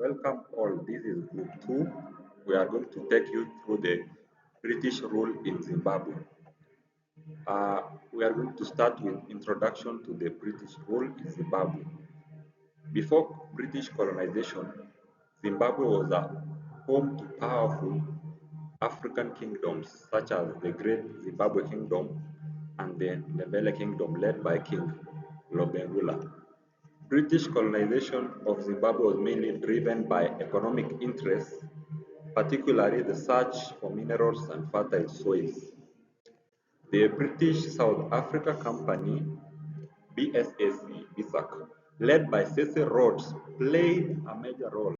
Welcome all. This is group 2. We are going to take you through the British rule in Zimbabwe. Uh, we are going to start with introduction to the British rule in Zimbabwe. Before British colonization, Zimbabwe was a home to powerful African kingdoms such as the Great Zimbabwe Kingdom and the Ndebele Kingdom led by King Lobengula. British colonization of Zimbabwe was mainly driven by economic interests, particularly the search for minerals and fertile soils. The British South Africa Company (BSAC) (BSAC), led by Cecil Rhodes, played a major role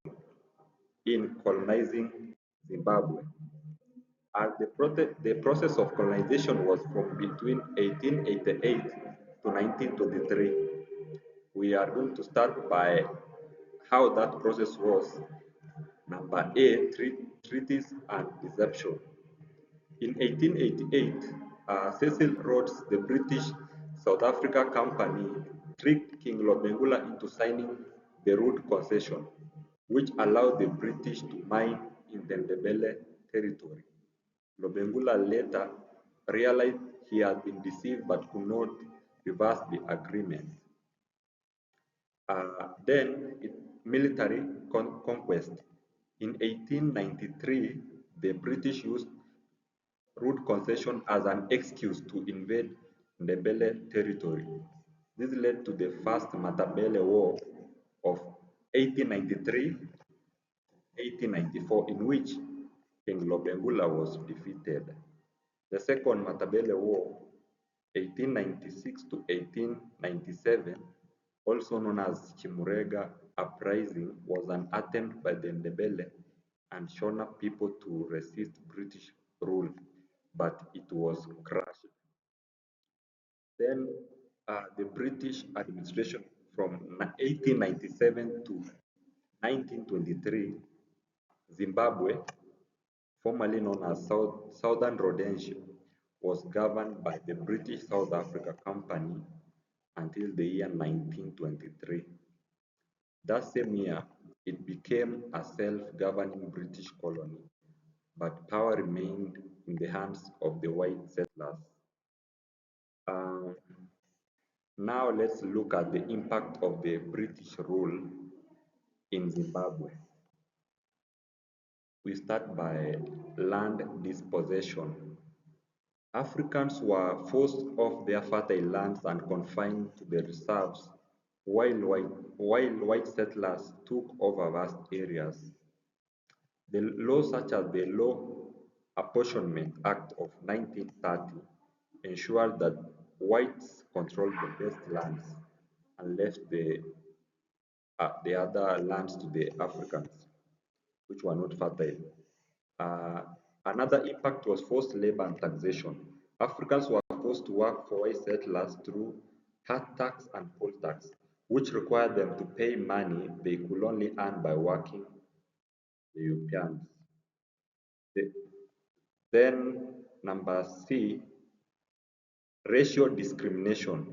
in colonizing Zimbabwe. As the process of colonization was from between 1888 to 1923. We are going to start by how that process was. Number A, treaties and deception. In 1888, Cecil Rhodes, the British South Africa Company, tricked King Lobengula into signing the Root Concession, which allowed the British to mine in the Ndebele territory. Lobengula later realized he had been deceived but could not reverse the agreement. Then military conquest. In 1893, the British used Root Concession as an excuse to invade Ndebele territory. This led to the First Matabele War of 1893-1894, in which King Lobengula was defeated. The Second Matabele War, 1896 to 1897, also known as Chimurega Uprising, was an attempt by the Ndebele and Shona people to resist British rule, but it was crushed. Then the British administration from 1897 to 1923, Zimbabwe, formerly known as Southern Rhodesia, was governed by the British South Africa Company until the year 1923. That same year, it became a self-governing British colony, but power remained in the hands of the white settlers. Um, Now let's look at the impact of the British rule in Zimbabwe. We start by land dispossession. Africans were forced off their fertile lands and confined to the reserves, while white settlers took over vast areas. The laws such as the Law Apportionment Act of 1930 ensured that whites controlled the best lands and left the other lands to the Africans, which were not fertile. Uh, Another impact was forced labor and taxation. Africans were forced to work for white settlers through hard tax and poll tax, which required them to pay money they could only earn by working the Europeans. The- Then number C, racial discrimination.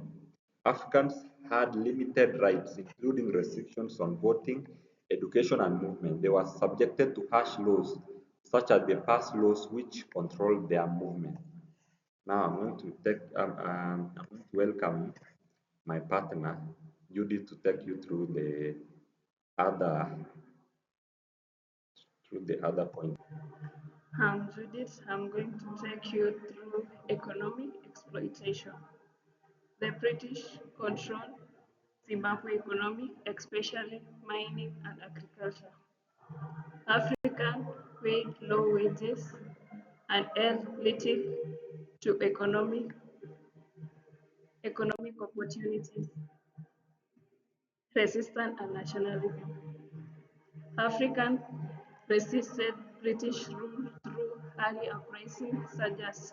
Africans had limited rights, including restrictions on voting, education, and movement. They were subjected to harsh laws, such as the pass laws, which controlled their movement. Now I'm going to welcome my partner, Judy, to take you other through the other point. I'm Judith. I'm going to take you through economic exploitation. The British control Zimbabwe economy, especially mining and agriculture. Africans paid low wages and earned little to economic opportunities, resistance and nationalism. Africans resisted British rule through early uprisings such as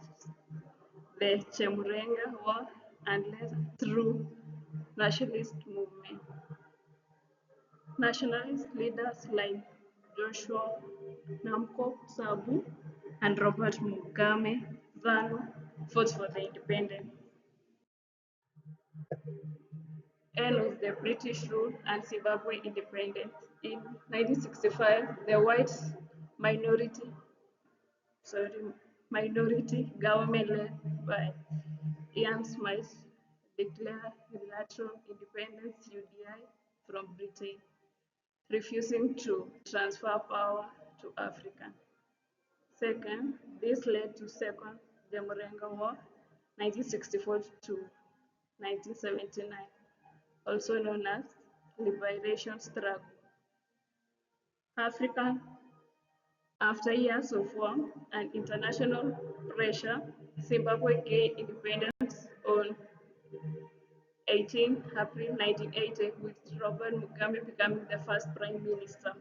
the Chemurenga War and later through nationalist movement. Nationalist leaders like Joshua Namco Sabu and Robert Mugabe Zanu fought for the independence. end of the British rule and Zimbabwe independence. In 1965, the white minority, sorry, minority government led by Ian Smith declared unilateral independence (UDI) from Britain, refusing to transfer power to Africa. Second, this led to Second Jamurenga War, 1964 to 1979, also known as Liberation Struggle. African, after years of war and international pressure, Zimbabwe gained independence on 18 April 1980, with Robert Mugabe becoming the first prime minister.